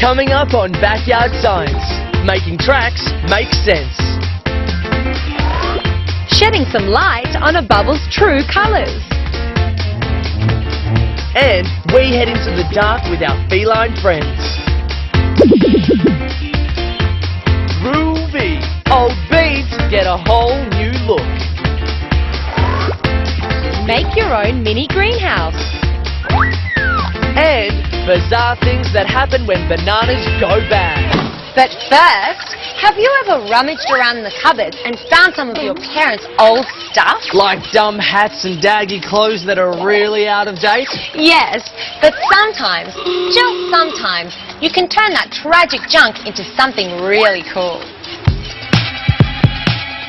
Coming up on Backyard Science, making tracks make sense. Shedding some light on a bubble's true colours. And we head into the dark with our feline friends. Groovy! Old beads get a whole new look. Make your own mini greenhouse. And bizarre things that happen when bananas go bad. But first, have you ever rummaged around the cupboard and found some of your parents' old stuff? Like dumb hats and daggy clothes that are really out of date? Yes, but sometimes, just sometimes, you can turn that tragic junk into something really cool.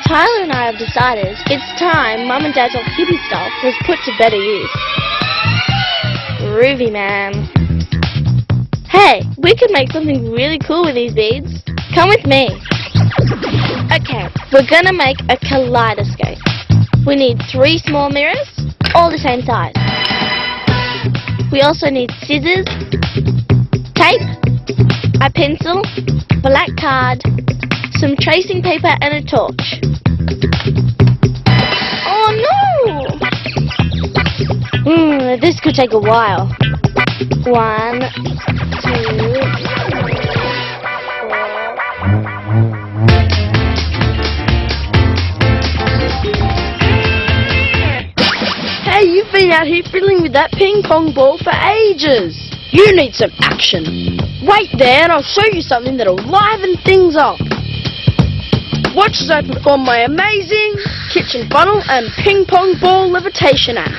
Tyler and I have decided it's time Mum and Dad's old hippie stuff was put to better use. Groovy, man. Hey, we could make something really cool with these beads. Come with me. Okay, we're gonna make a kaleidoscope. We need 3 small mirrors, all the same size. We also need scissors, tape, a pencil, black card, some tracing paper and a torch. Oh no! This could take a while. 1, 2, 3, 4. Hey, you've been out here fiddling with that ping pong ball for ages. You need some action. Wait there and I'll show you something that'll liven things up. Watch as I perform my amazing kitchen funnel and ping pong ball levitation act.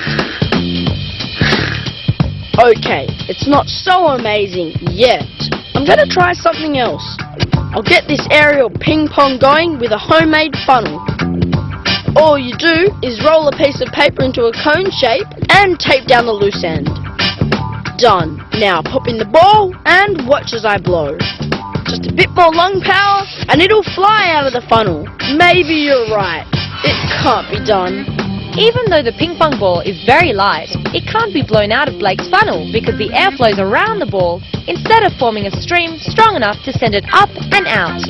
Okay, it's not so amazing yet. I'm going to try something else. I'll get this aerial ping pong going with a homemade funnel. All you do is roll a piece of paper into a cone shape and tape down the loose end. Done. Now pop in the ball and watch as I blow. Just a bit more lung power and it'll fly out of the funnel. Maybe you're right. It can't be done. Even though the ping pong ball is very light, it can't be blown out of Blake's funnel because the air flows around the ball instead of forming a stream strong enough to send it up and out.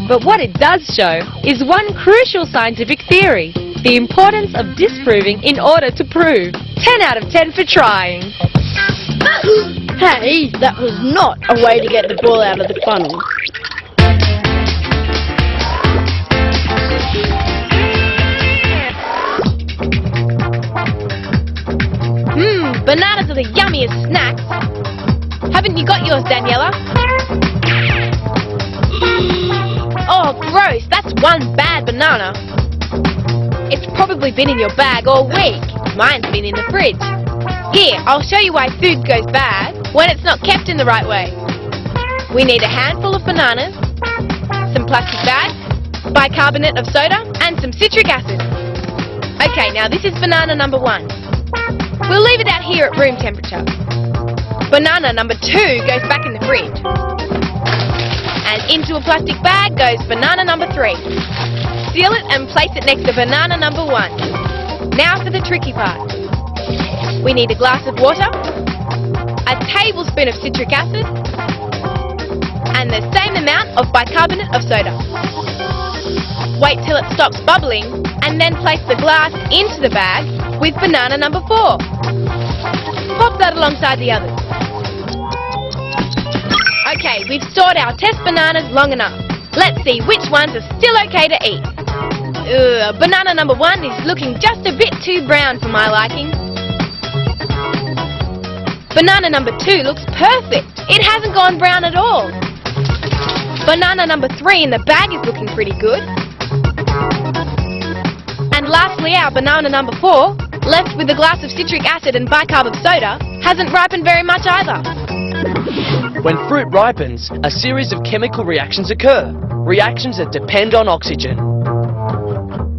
But what it does show is one crucial scientific theory, the importance of disproving in order to prove. 10 out of 10 for trying. Hey, that was not a way to get the ball out of the funnel. Bananas are the yummiest snacks. Haven't you got yours, Daniela? Oh, gross, that's one bad banana. It's probably been in your bag all week. Mine's been in the fridge. Here, I'll show you why food goes bad when it's not kept in the right way. We need a handful of bananas, some plastic bags, bicarbonate of soda, and some citric acid. Okay, now this is banana number 1. We'll leave it out here at room temperature. Banana number 2 goes back in the fridge. And into a plastic bag goes banana number 3. Seal it and place it next to banana number 1. Now for the tricky part. We need a glass of water, a tablespoon of citric acid, and the same amount of bicarbonate of soda. Wait till it stops bubbling, and then place the glass into the bag with banana number 4. Pop that alongside the others. Okay, we've stored our test bananas long enough. Let's see which ones are still okay to eat. Banana number 1 is looking just a bit too brown for my liking. Banana number 2 looks perfect. It hasn't gone brown at all. Banana number 3 in the bag is looking pretty good. And lastly, our banana number 4, left with a glass of citric acid and bicarb of soda, hasn't ripened very much either. When fruit ripens, a series of chemical reactions occur. Reactions that depend on oxygen.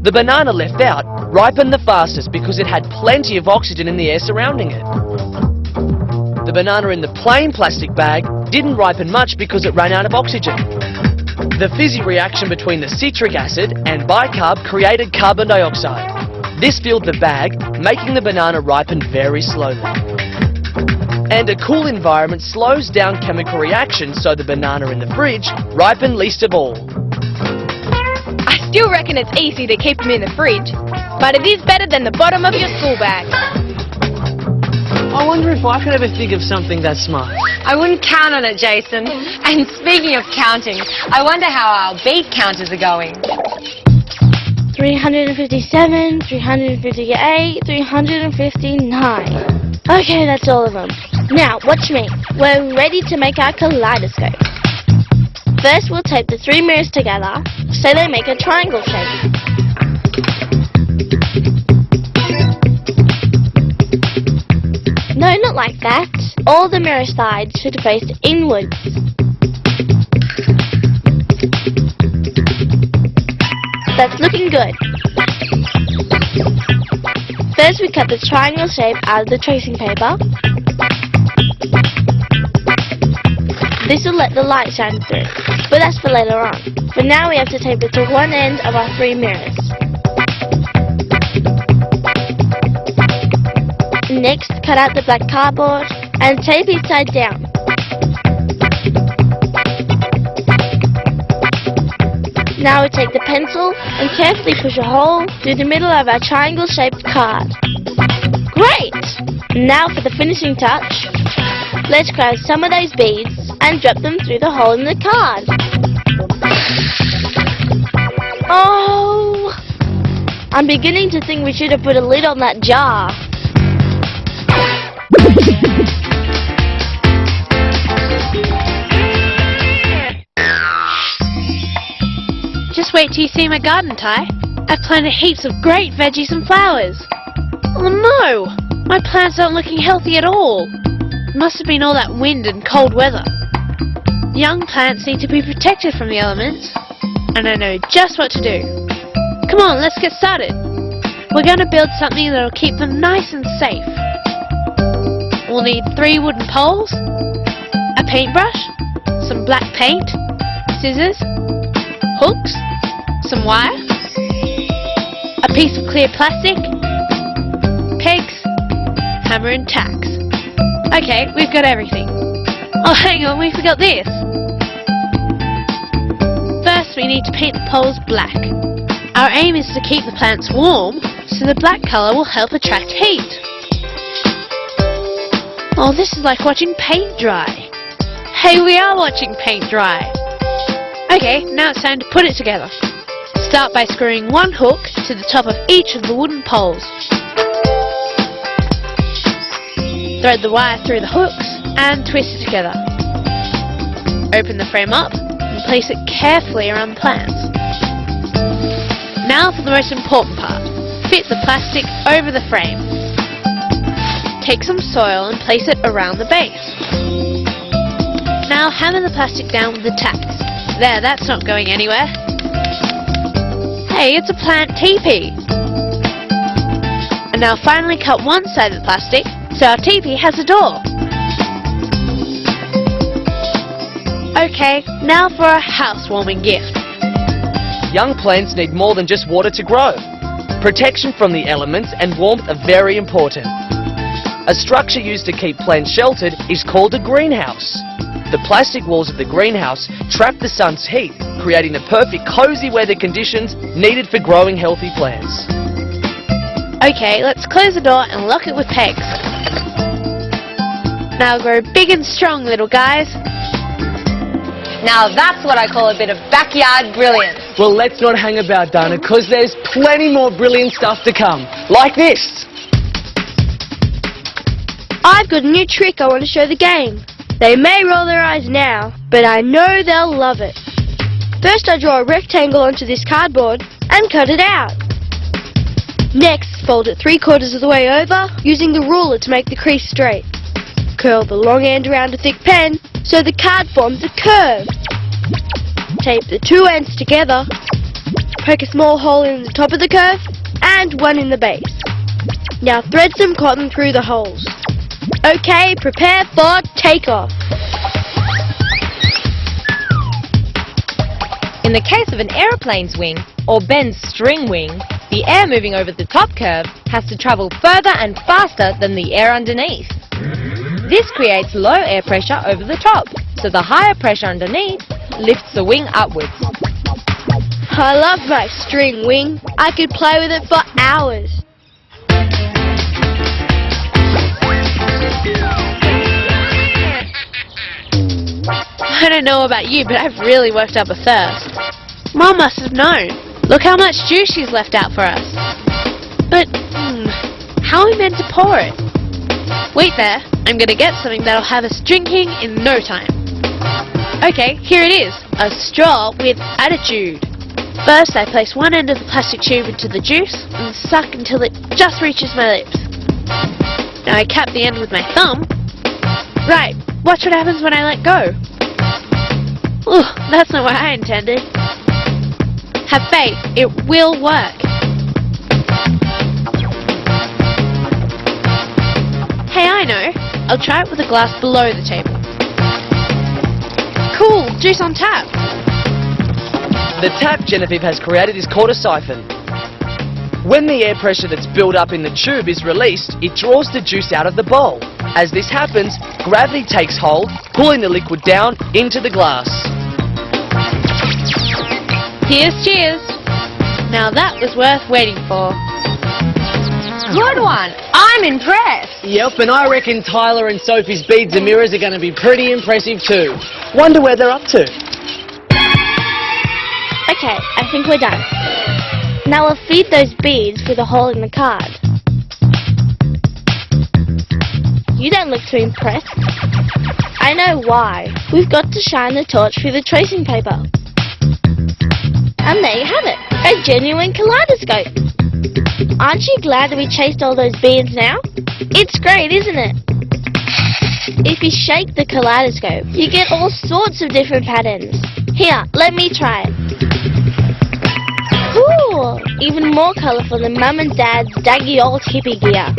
The banana left out ripened the fastest because it had plenty of oxygen in the air surrounding it. The banana in the plain plastic bag didn't ripen much because it ran out of oxygen. The fizzy reaction between the citric acid and bicarb created carbon dioxide. This filled the bag, making the banana ripen very slowly. And a cool environment slows down chemical reactions, so the banana in the fridge ripen least of all. I still reckon it's easy to keep them in the fridge, but it is better than the bottom of your school bag. I wonder if I could ever think of something that smart. I wouldn't count on it, Jason. And speaking of counting, I wonder how our beat counters are going. 357, 358, 359. Okay, that's all of them. Now, watch me. We're ready to make our kaleidoscope. First, we'll tape the 3 mirrors together so they make a triangle shape. No, not like that. All the mirror sides should face inwards. That's looking good. First we cut the triangle shape out of the tracing paper. This will let the light shine through, but that's for later on. For now we have to tape it to one end of our 3 mirrors. Next, cut out the black cardboard and tape each side down. Now we take the pencil and carefully push a hole through the middle of our triangle-shaped card. Great! Now for the finishing touch. Let's grab some of those beads and drop them through the hole in the card. Oh! I'm beginning to think we should have put a lid on that jar. Just wait till you see my garden, Ty. I've planted heaps of great veggies and flowers. Oh no! My plants aren't looking healthy at all. It must have been all that wind and cold weather. Young plants need to be protected from the elements, and I know just what to do. Come on, let's get started. We're going to build something that'll keep them nice and safe. We'll need 3 wooden poles, a paintbrush, some black paint, scissors, hooks, some wire, a piece of clear plastic, pegs, hammer and tacks. Okay, we've got everything. Oh, hang on, we forgot this. First, we need to paint the poles black. Our aim is to keep the plants warm, so the black colour will help attract heat. Oh, this is like watching paint dry. Hey, we are watching paint dry. Okay, now it's time to put it together. Start by screwing 1 hook to the top of each of the wooden poles. Thread the wire through the hooks and twist it together. Open the frame up and place it carefully around the plants. Now for the most important part. Fit the plastic over the frame. Take some soil and place it around the base. Now hammer the plastic down with the tacks. There, that's not going anywhere. Hey, it's a plant teepee. And now finally cut one side of the plastic so our teepee has a door. Okay, now for a housewarming gift. Young plants need more than just water to grow. Protection from the elements and warmth are very important. A structure used to keep plants sheltered is called a greenhouse. The plastic walls of the greenhouse trap the sun's heat, creating the perfect cozy weather conditions needed for growing healthy plants. Okay, let's close the door and lock it with pegs. Now grow big and strong, little guys. Now that's what I call a bit of backyard brilliance. Well, let's not hang about, Dana, because there's plenty more brilliant stuff to come. Like this. I've got a new trick I want to show the gang. They may roll their eyes now, but I know they'll love it. First I draw a rectangle onto this cardboard and cut it out. Next, fold it 3/4 of the way over, using the ruler to make the crease straight. Curl the long end around a thick pen so the card forms a curve. Tape the 2 ends together, poke a small hole in the top of the curve and one in the base. Now thread some cotton through the holes. Okay, prepare for takeoff. In the case of an aeroplane's wing, or Ben's string wing, the air moving over the top curve has to travel further and faster than the air underneath. This creates low air pressure over the top, so the higher pressure underneath lifts the wing upwards. I love my string wing. I could play with it for hours. I don't know about you, but I've really worked up a thirst. Mom must have known. Look how much juice she's left out for us. But, how are we meant to pour it? Wait there, I'm gonna get something that'll have us drinking in no time. Okay, here it is, a straw with attitude. First I place one end of the plastic tube into the juice and suck until it just reaches my lips. Now I cap the end with my thumb. Right, watch what happens when I let go. Ooh, that's not what I intended. Have faith, it will work. Hey, I know. I'll try it with a glass below the table. Cool, juice on tap. The tap Genevieve has created is called a siphon. When the air pressure that's built up in the tube is released, it draws the juice out of the bowl. As this happens, gravity takes hold, pulling the liquid down into the glass. Here's cheers. Now that was worth waiting for. Good one! I'm impressed! Yep, and I reckon Tyler and Sophie's beads and mirrors are going to be pretty impressive too. Wonder where they're up to. Okay, I think we're done. Now we'll feed those beads through the hole in the card. You don't look too impressed. I know why. We've got to shine the torch through the tracing paper. And there you have it, a genuine kaleidoscope. Aren't you glad that we chased all those beads now? It's great, isn't it? If you shake the kaleidoscope, you get all sorts of different patterns. Here, let me try it. Cool! Even more colourful than Mum and Dad's daggy old hippie gear.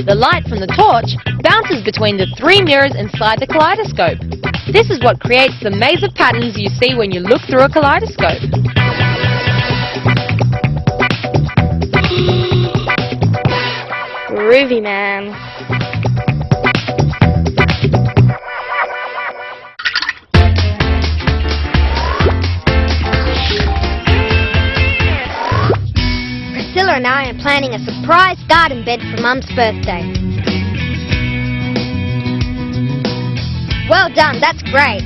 The light from the torch bounces between the 3 mirrors inside the kaleidoscope. This is what creates the maze of patterns you see when you look through a kaleidoscope. Groovy, man. Priscilla and I are planning a surprise garden bed for Mum's birthday. Well done, that's great.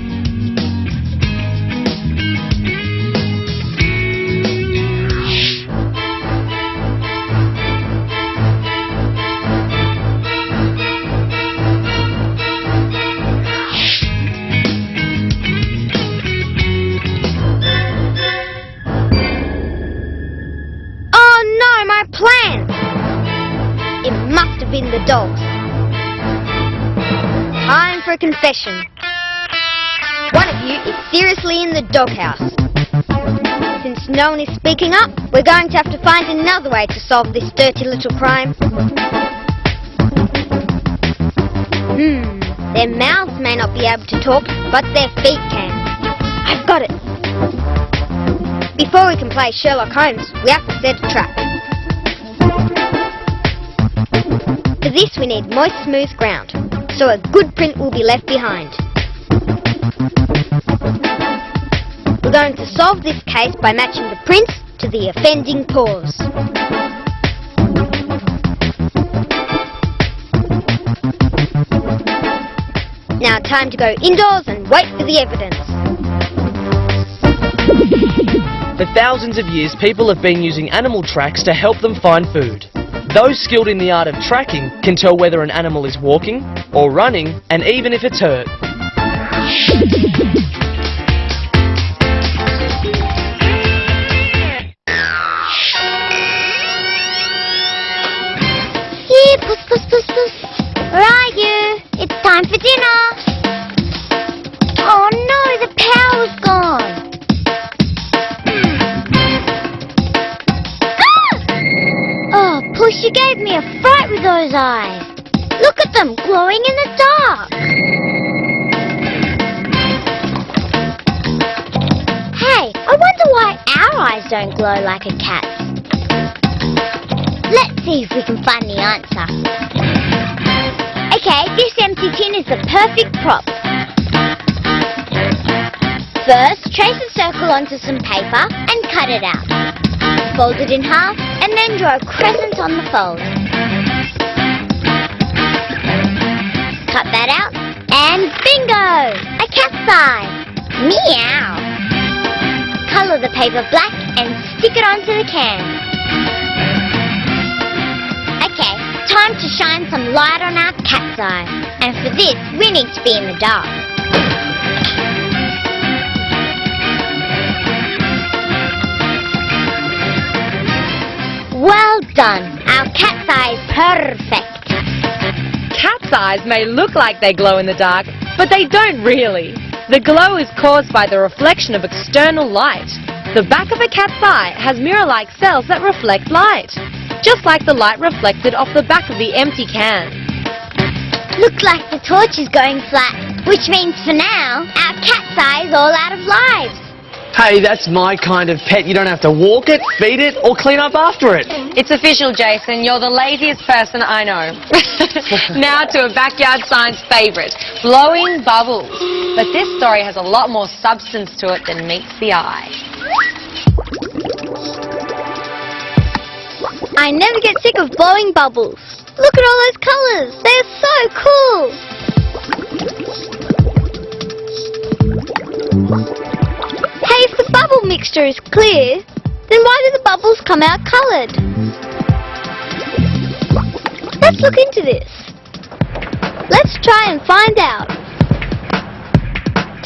Oh no, my plants! It must have been the dogs. Time for a confession. One of you is seriously in the doghouse. Since no one is speaking up, we're going to have to find another way to solve this dirty little crime. Their mouths may not be able to talk, but their feet can. I've got it. Before we can play Sherlock Holmes, we have to set a trap. For this we need moist, smooth ground, so a good print will be left behind. We're going to solve this case by matching the prints to the offending paws. Now time to go indoors and wait for the evidence. For thousands of years, people have been using animal tracks to help them find food. Those skilled in the art of tracking can tell whether an animal is walking or running, and even if it's hurt. Here, puss, puss, puss, puss. Where are you? It's time for dinner. Oh no, the power's gone. Oh, Puss, you gave me a fright with those eyes. Look at them, glowing in the dark. Hey, I wonder why our eyes don't glow like a cat's. Let's see if we can find the answer. Okay, this empty empty tin is the perfect prop. First, trace a circle onto some paper and cut it out. Fold it in half and then draw a crescent on the fold. Cut that out and bingo! A cat's eye! Meow! Colour the paper black and stick it onto the can. Okay, time to shine some light on our cat's eye. And for this, we need to be in the dark. Well done! Our cat's eye is perfect. Cat's eyes may look like they glow in the dark, but they don't really. The glow is caused by the reflection of external light. The back of a cat's eye has mirror-like cells that reflect light, just like the light reflected off the back of the empty can. Looks like the torch is going flat, which means for now, our cat's eye is all out of lives. Hey, that's my kind of pet. You don't have to walk it, feed it, or clean up after it. It's official, Jason. You're the laziest person I know. Now to a backyard science favourite, blowing bubbles. But this story has a lot more substance to it than meets the eye. I never get sick of blowing bubbles. Look at all those colours. They're so cool. Hey, if the bubble mixture is clear, then why do the bubbles come out coloured? Let's look into this. Let's try and find out.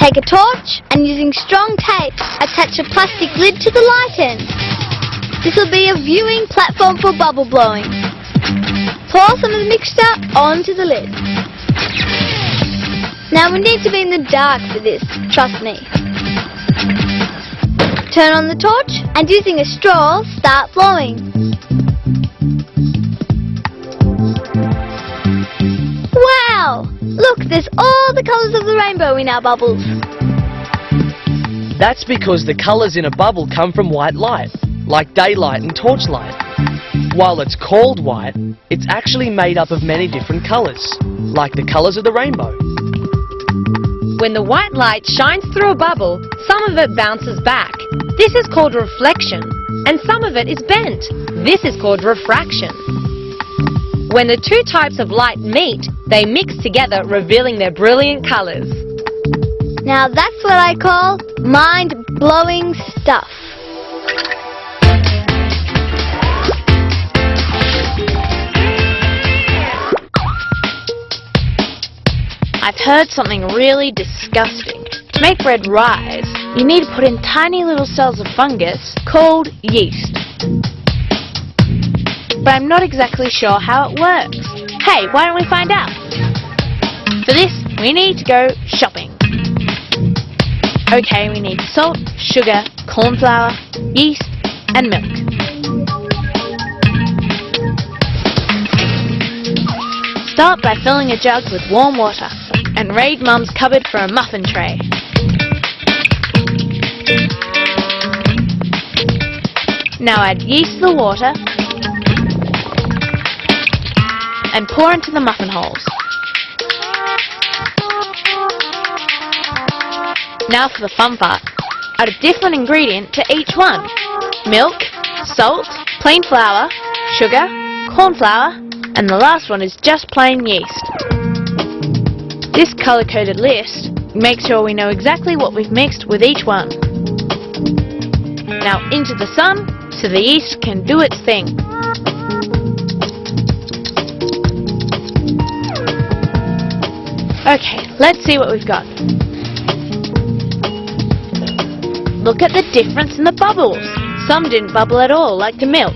Take a torch and using strong tape, attach a plastic lid to the light end. This will be a viewing platform for bubble blowing. Pour some of the mixture onto the lid. Now we need to be in the dark for this, trust me. Turn on the torch and using a straw, start blowing. Wow! Look, there's all the colours of the rainbow in our bubbles. That's because the colours in a bubble come from white light, like daylight and torchlight. While it's called white, it's actually made up of many different colours, like the colours of the rainbow. When the white light shines through a bubble, some of it bounces back. This is called reflection, and some of it is bent. This is called refraction. When the two types of light meet, they mix together, revealing their brilliant colours. Now that's what I call mind-blowing stuff. I've heard something really disgusting. To make bread rise, you need to put in tiny little cells of fungus called yeast. But I'm not exactly sure how it works. Hey, why don't we find out? For this, we need to go shopping. Okay, we need salt, sugar, corn flour, yeast, and milk. Start by filling a jug with warm water and raid Mum's cupboard for a muffin tray. Now add yeast to the water and pour into the muffin holes. Now for the fun part. Add a different ingredient to each one. Milk, salt, plain flour, sugar, corn flour, and the last one is just plain yeast. This colour-coded list makes sure we know exactly what we've mixed with each one. Now into the sun so the yeast can do its thing. Okay, let's see what we've got. Look at the difference in the bubbles. Some didn't bubble at all, like the milk.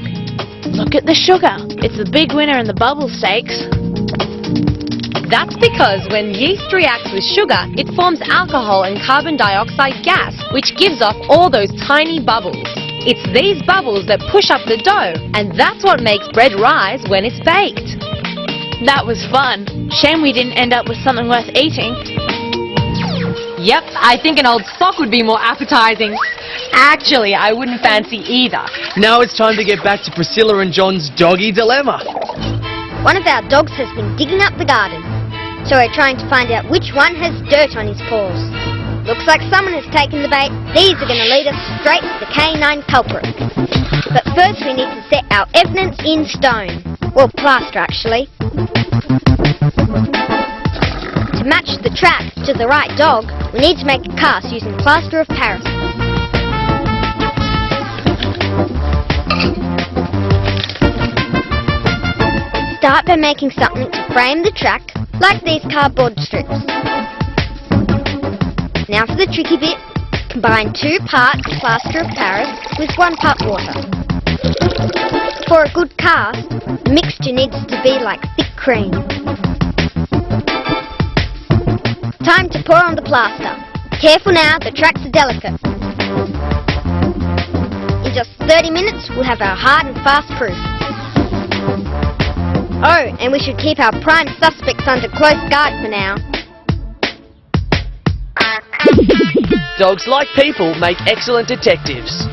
Look at the sugar. It's the big winner in the bubble stakes. That's because when yeast reacts with sugar, it forms alcohol and carbon dioxide gas, which gives off all those tiny bubbles. It's these bubbles that push up the dough, and that's what makes bread rise when it's baked. That was fun. Shame we didn't end up with something worth eating. Yep, I think an old sock would be more appetizing. Actually, I wouldn't fancy either. Now it's time to get back to Priscilla and John's doggy dilemma. One of our dogs has been digging up the garden. So we're trying to find out which one has dirt on his paws. Looks like someone has taken the bait. These are going to lead us straight to the canine culprit. But first we need to set our evidence in stone. Well, plaster actually. To match the track to the right dog, we need to make a cast using plaster of Paris. Start by making something to frame the track, like these cardboard strips. Now for the tricky bit, combine 2 parts plaster of Paris with 1 part water. For a good cast, the mixture needs to be like thick cream. Time to pour on the plaster. Careful now, the tracks are delicate. In just 30 minutes, we'll have our hard and fast proof. Oh, and we should keep our prime suspects under close guard for now. Dogs, like people, make excellent detectives.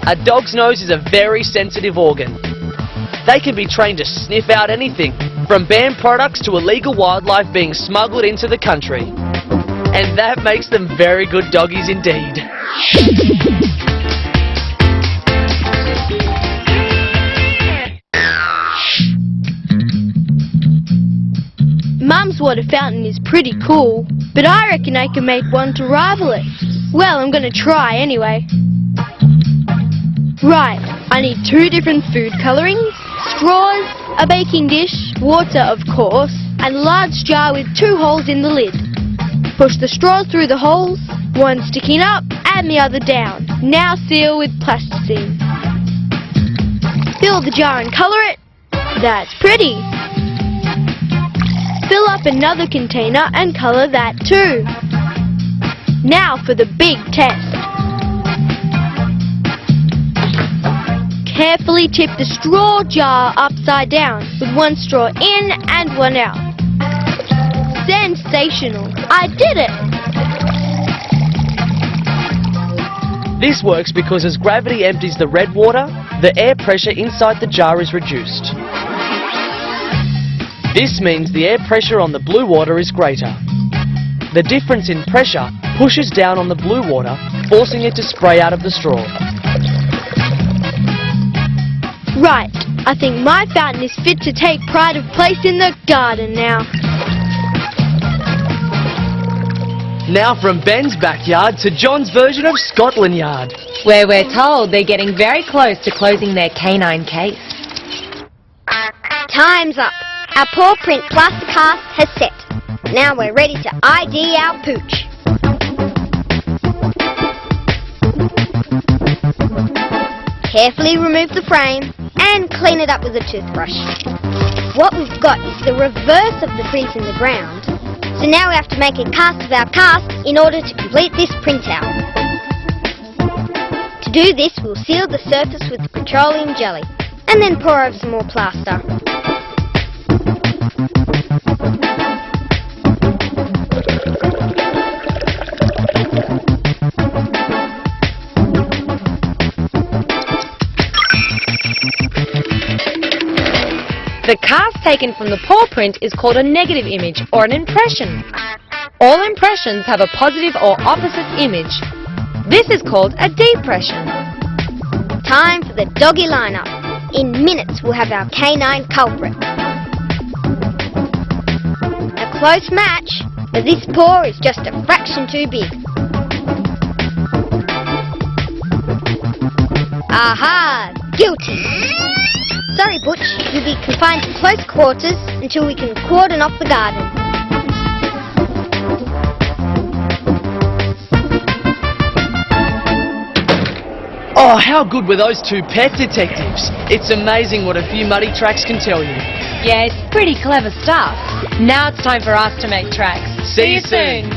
A dog's nose is a very sensitive organ. They can be trained to sniff out anything, from banned products to illegal wildlife being smuggled into the country. And that makes them very good doggies indeed. Mum's water fountain is pretty cool, but I reckon I can make one to rival it. Well, I'm gonna try anyway. Right, I need 2 different food colorings, straws, a baking dish, water of course, and a large jar with 2 holes in the lid. Push the straws through the holes, one sticking up and the other down. Now seal with plasticine. Fill the jar and color it. That's pretty. Fill up another container and colour that too. Now for the big test. Carefully tip the straw jar upside down with 1 straw in and 1 out. Sensational! I did it! This works because as gravity empties the red water, the air pressure inside the jar is reduced. This means the air pressure on the blue water is greater. The difference in pressure pushes down on the blue water, forcing it to spray out of the straw. Right, I think my fountain is fit to take pride of place in the garden now. Now from Ben's backyard to John's version of Scotland Yard. Where we're told they're getting very close to closing their canine case. Time's up. Our paw print plaster cast has set. Now we're ready to ID our pooch. Carefully remove the frame and clean it up with a toothbrush. What we've got is the reverse of the print in the ground. So now we have to make a cast of our cast in order to complete this printout. To do this, we'll seal the surface with petroleum jelly and then pour over some more plaster. The cast taken from the paw print is called a negative image or an impression. All impressions have a positive or opposite image. This is called a depression. Time for the doggy lineup. In minutes we'll have our canine culprit. A close match, but this paw is just a fraction too big. Aha! Guilty! Sorry, Butch, you'll be confined to close quarters until we can cordon off the garden. Oh, how good were those 2 pet detectives? It's amazing what a few muddy tracks can tell you. Yeah, it's pretty clever stuff. Now it's time for us to make tracks. See you soon.